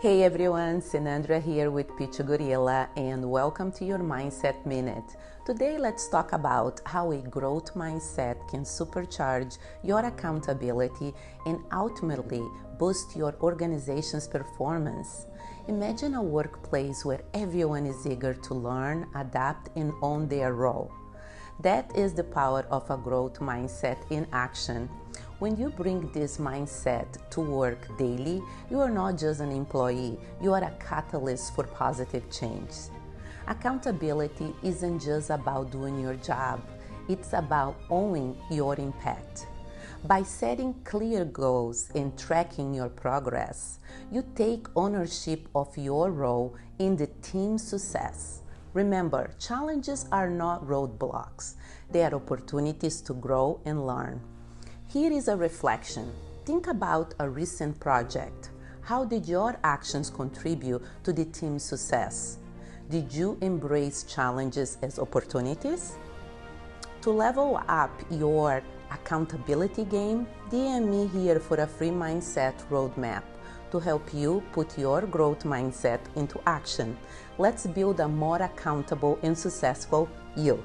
Hey everyone, Sinandra here with Pitch Gorilla and welcome to your Mindset Minute. Today let's talk about how a growth mindset can supercharge your accountability and ultimately boost your organization's performance. Imagine a workplace where everyone is eager to learn, adapt, and own their role. That is the power of a growth mindset in action. When you bring this mindset to work daily, you are not just an employee, you are a catalyst for positive change. Accountability isn't just about doing your job, it's about owning your impact. By setting clear goals and tracking your progress, you take ownership of your role in the team's success. Remember, challenges are not roadblocks, they are opportunities to grow and learn. Here is a reflection. Think about a recent project. How did your actions contribute to the team's success? Did you embrace challenges as opportunities? To level up your accountability game, DM me here for a free mindset roadmap to help you put your growth mindset into action. Let's build a more accountable and successful you.